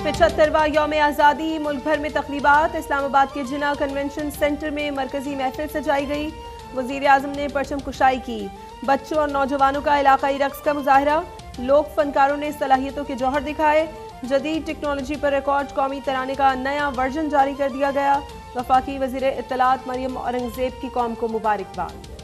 75वां यौम आज़ादी, मुल्क भर में तकरीबात। इस्लामाबाद के जिना कन्वेंशन सेंटर में मरकजी महफिल सजाई गई। वज़ीर आज़म ने परचम कुशाई की। बच्चों और नौजवानों का इलाकाई रक्स का मुजाहरा। लोक फनकारों ने सलाहियतों के जौहर दिखाए। जदीद टेक्नोलॉजी पर रिकॉर्ड कौमी तराने का नया वर्जन जारी कर दिया गया। वफाकी वज़ीर इत्तलात मरियम औरंगज़ेब की कौम को मुबारकबाद।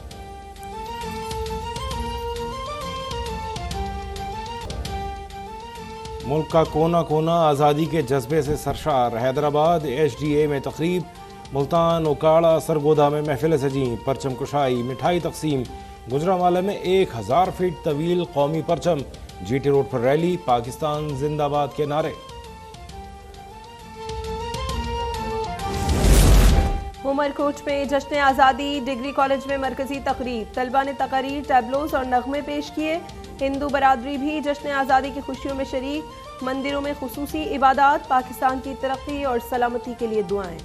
मुल्क का कोना कोना आज़ादी के जज्बे से सरशार। हैदराबाद HDA में तकरीब, मुल्तान, उकाड़ा, सरगोदा में महफिल सजी, परचम कुशाई, मिठाई तकसीम। गुजरांवाला में 1000 फीट तवील कौमी परचम। GT रोड पर रैली, पाकिस्तान जिंदाबाद के नारे। उमरकोट में जश्न आज़ादी, डिग्री कॉलेज में मरकजी तकरीब। तलबा ने तकारीर, टैबलोस और नगमे पेश किए। हिंदू बरादरी भी जश्न आज़ादी की खुशियों में शरीक। मंदिरों में खुसूसी इबादत। पाकिस्तान की तरक्की और सलामती के लिए दुआएं।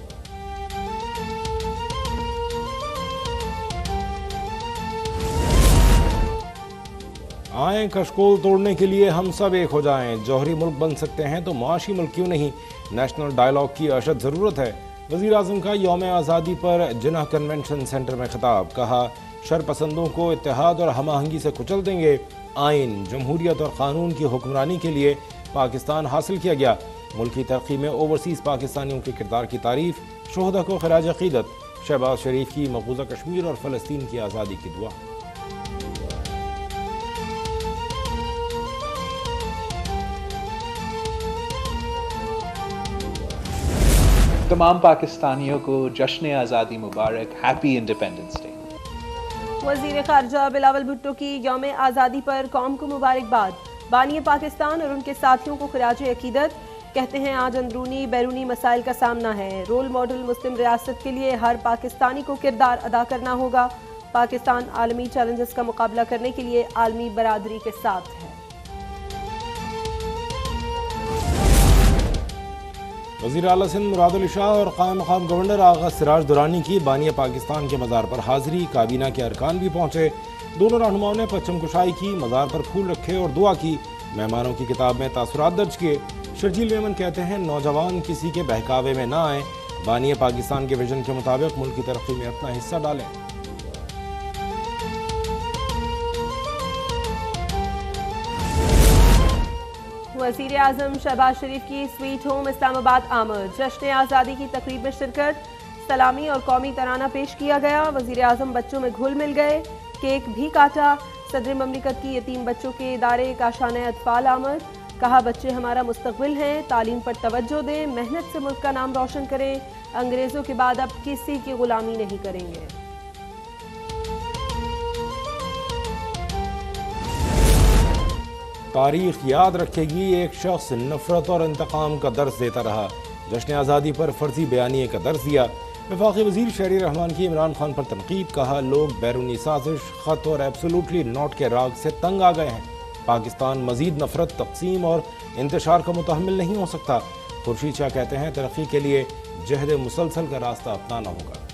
आए कशकोल तोड़ने के लिए हम सब एक हो जाएं। जौहरी मुल्क बन सकते हैं तो मुआशी मुल्क क्यों नहीं। नेशनल डायलॉग की अशद ज़रूरत है। वज़ीर आज़म का यौम आज़ादी पर जिना कन्वेंशन सेंटर में खिताब। कहा, शरपसंदों को इत्तेहाद और हम-आहंगी से कुचल देंगे। आइन, जमहूरियत और कानून की हुक्मरानी के लिए पाकिस्तान हासिल किया गया। मुल्क की तरक्की में ओवरसीज़ पाकिस्तानियों के किरदार की तारीफ। शोहदा को खराज अक़ीदत। शहबाज शरीफ की मकबूजा कश्मीर और फ़लस्तीन की आज़ादी की दुआ। तमाम पाकिस्तानियों को जश्न आज़ादी मुबारक। Happy independence day. वज़ीर ख़ारिजा बिलावल भुट्टो की यौम आज़ादी पर कौम को मुबारकबाद। बानी पाकिस्तान और उनके साथियों को खराज अक़ीदत। कहते हैं आज अंदरूनी बैरूनी मसाइल का सामना है। रोल मॉडल मुस्लिम रियासत के लिए हर पाकिस्तानी को किरदार अदा करना होगा। पाकिस्तान आलमी चैलेंजेस का मुकाबला करने के लिए आलमी बरादरी के साथ है। वज़ीर आला सिंध मुराद अली शाह और क़ायम मक़ाम गवर्नर आगा सिराज दुरानी की बानिया पाकिस्तान के मज़ार पर हाज़िरी। काबीना के अरकान भी पहुँचे। दोनों रहनुमाओं ने परचम कुशाई की, मज़ार पर फूल रखे और दुआ की। मेहमानों की किताब में तासुरात दर्ज किए। शर्जील मेमन कहते हैं, नौजवान किसी के बहकावे में ना आए। बानिया पाकिस्तान के विजन के मुताबिक मुल्क की तरक्की में अपना हिस्सा डालें। वज़ीर आज़म शहबाज शरीफ की स्वीट होम इस्लामाबाद आमद। जश्न आज़ादी की तकरीब में शिरकत। सलामी और कौमी तराना पेश किया गया। वज़ीर आज़म बच्चों में घुल मिल गए। केक भी काटा। सदर ममलिकत की यतीम बच्चों के इदारे काशाने अतफाल आमद। कहा, बच्चे हमारा मुस्तकबिल हैं, तालीम पर तवज्जो दें, मेहनत से मुल्क का नाम रोशन करें। अंग्रेज़ों के बाद अब किसी की गुलामी नहीं करेंगे। तारीख याद रखेगी, एक शख्स नफरत और इंतकाम का दर्स देता रहा। जश्न आज़ादी पर फर्जी बयानिए का दर्स दिया। वफाकी वज़ीर शहरी रहमान की इमरान खान पर तनकीद। कहा, लोग बैरूनी साजिश, ख़त और एब्सोल्युटली नॉट के राग से तंग आ गए हैं। पाकिस्तान मज़ीद नफरत, तक़सीम और इंतशार का मुतहम्मिल नहीं हो सकता। खुर्शीद शाह कहते हैं, तरक्की के लिए जहद मुसलसल का रास्ता अपनाना होगा।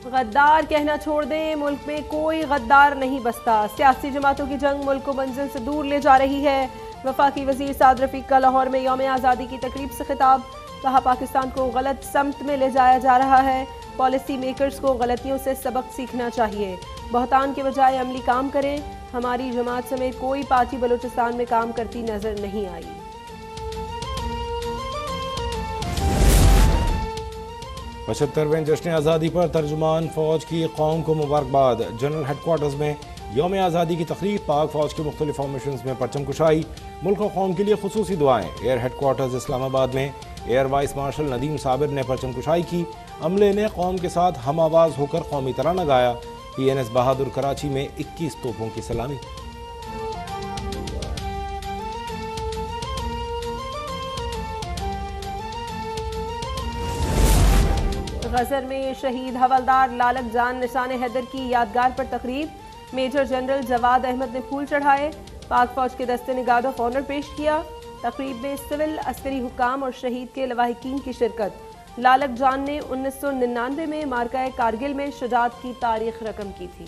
गद्दार कहना छोड़ दें, मुल्क में कोई गद्दार नहीं बसता। सियासी जमातों की जंग मुल्क को मंजिल से दूर ले जा रही है। वफाकी वज़ीर साद रफ़ीक का लाहौर में यौम आज़ादी की तकरीब से खिताब। कहा, पाकिस्तान को गलत समत में ले जाया जा रहा है। पॉलिसी मेकर्स को गलतियों से सबक सीखना चाहिए। बहतान के बजाय अमली काम करें। हमारी जमात समेत कोई पार्टी बलूचिस्तान में काम करती नजर नहीं आई। पचहत्तरवें जश्न आज़ादी पर तर्जुमान फ़ौज की कौम को मुबारकबाद। जनरल हेडक्वार्टर्स में यौम आज़ादी की तकरीब। पाक फ़ौज के मुख्तलिफ फॉर्मेशंस में परचम कुशाई। मुल्क और कौम के लिए खुसूसी दुआएं। एयर हेडक्वार्टर्स इस्लामाबाद में air vice marshal Nadeem Sabir ने परचम कुशाई की। अमले ने कौम के साथ हम आवाज़ होकर कौमी तराना गाया। PNS बहादुर कराची में 21 तोपों की सलामी। गजर में शहीद हवलदार लालक जान निशान हैदर की यादगार पर तकरीब। मेजर जनरल जवाद अहमद ने फूल चढ़ाए। पाक फौज के दस्ते ने गार्ड ऑफ ऑनर पेश किया। तकरीब में सिविल अस्करी हुक्काम और शहीद के लवाहिकीन की शिरकत। लालक जान ने 1999 में मार्का कारगिल में शुजाअत की तारीख रकम की थी।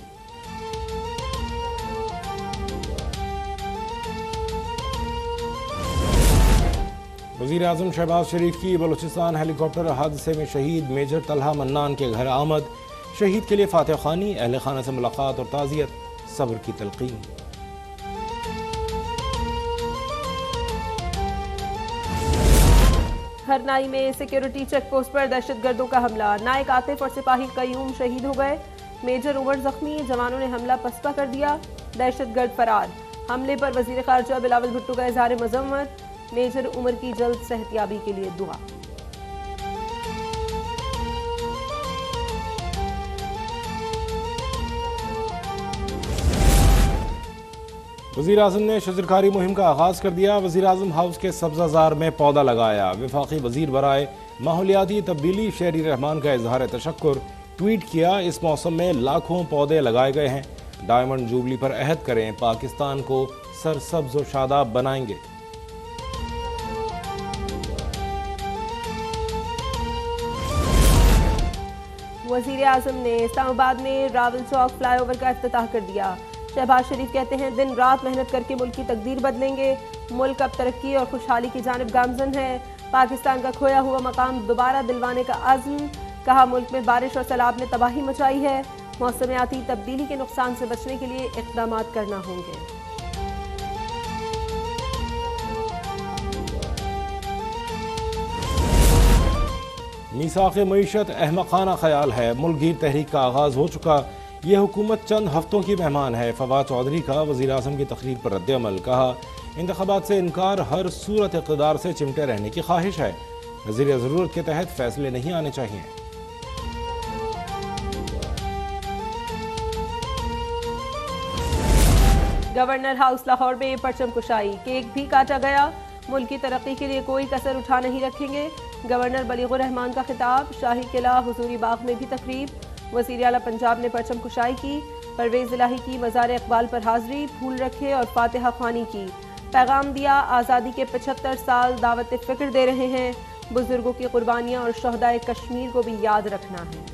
वज़ीर आज़म शहबाज शरीफ की बलूचिस्तान हेलीकॉप्टर हादसे में शहीद मेजर तलहा मन्नान के घर आमद, शहीद के लिए फातिह खानी, अहल खाना से मुलाकात और ताज़ियत, सब्र की तलकीन। हरनाई में सिक्योरिटी चेक पोस्ट पर दहशतगर्दों का हमला, नायक आतिफ और सिपाही कयूम शहीद हो गए, मेजर उमर जख्मी, जवानों ने हमला पसपा कर दिया, दहशतगर्द फरार। हमले पर वजीर खारजा बिलावल भुट्टो का इजहार मजम्मत, मेजर उमर की जल्द सेहतियाबी के लिए दुआ। वज़ीर आज़म ने शजरकारी मुहिम का आगाज़ कर दिया, वज़ीर आज़म हाउस के सब्ज़ाज़ार में पौधा लगाया। वफाकी वज़ीर बराए माहौलियाती तब्दीली शेरी रहमान का इजहार तशक्कुर ट्वीट किया, इस मौसम में लाखों पौधे लगाए गए हैं, डायमंड जुबली पर अहद करें, पाकिस्तान को सरसब्ज़ व शादाब बनाएंगे। वज़ीर आज़म ने इस्लामाबाद में रावल चौक फ्लाईओवर का इफ्तिताह कर दिया। शहबाज शरीफ कहते हैं दिन रात मेहनत करके मुल्क की तकदीर बदलेंगे, मुल्क अब तरक्की और खुशहाली की जानिब गामजन है, पाकिस्तान का खोया हुआ मकाम दोबारा दिलवाने का अज़्म, कहा मुल्क में बारिश और सैलाब ने तबाही मचाई है, मौसमियाती तब्दीली के नुकसान से बचने के लिए इक़दाम करना होंगे। मीसाक़ मईशत अहमक़ाना ख्याल है, मुल्कगीर तहरीक का आगाज़ हो चुका, ये हुकूमत चंद हफ्तों की मेहमान है। फवाद चौधरी का वज़ीर आज़म की तकरीर पर रद्द-ए-अमल, कहा इंतख़ाबात से इनकार हर सूरत इक़्तिदार से चिमटे रहने की ख्वाहिश है, वज़ीर ज़रूरत के तहत फ़ैसले नहीं आने चाहिए। गवर्नर हाउस लाहौर में परचम कुशाई, केक भी काटा गया, मुल्क की तरक्की के लिए कोई कसर उठा नहीं रखेंगे, गवर्नर बलीगुर रहमान का खिताब, शाही किला हुजूरी बाग में भी तकरीब, वज़ीर आला पंजाब ने परचम कुशाई की, परवेज़ इलाही की मज़ार इक़बाल पर हाज़री, फूल रखे और फातिहा ख्वानी की, पैगाम दिया आज़ादी के 75 साल दावत फ़िक्र दे रहे हैं, बुज़ुर्गों की कुर्बानियाँ और शहदाए कश्मीर को भी याद रखना है।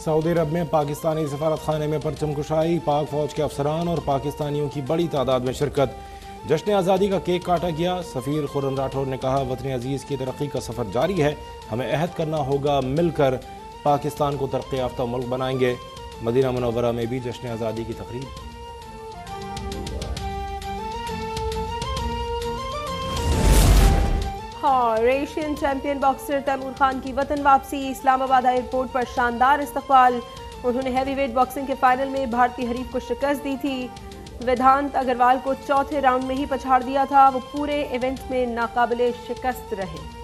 सऊदी अरब में पाकिस्तानी सफारत खाने में परचम कुशाई, पाक फौज के अफसरान और पाकिस्तानियों की बड़ी तादाद में शिरकत, जश्न आज़ादी का केक काटा गया। सफ़ीर खुर्रम राठौर ने कहा वतन अजीज़ की तरक्की का सफ़र जारी है, हमें अहद करना होगा मिलकर पाकिस्तान को तरक्की याफ्ता मुल्क बनाएंगे। मदीना मुनव्वरा में भी जश्न आज़ादी की तकरीब। और Asian champion boxer Taimur Khan की वतन वापसी, इस्लामाबाद एयरपोर्ट पर शानदार इस्तकबाल, उन्होंने हैवीवेट बॉक्सिंग के फाइनल में भारतीय हरीफ को शिकस्त दी थी। वेदांत अग्रवाल को चौथे राउंड में ही पछाड़ दिया था, वो पूरे इवेंट में नाकाबिले शिकस्त रहे।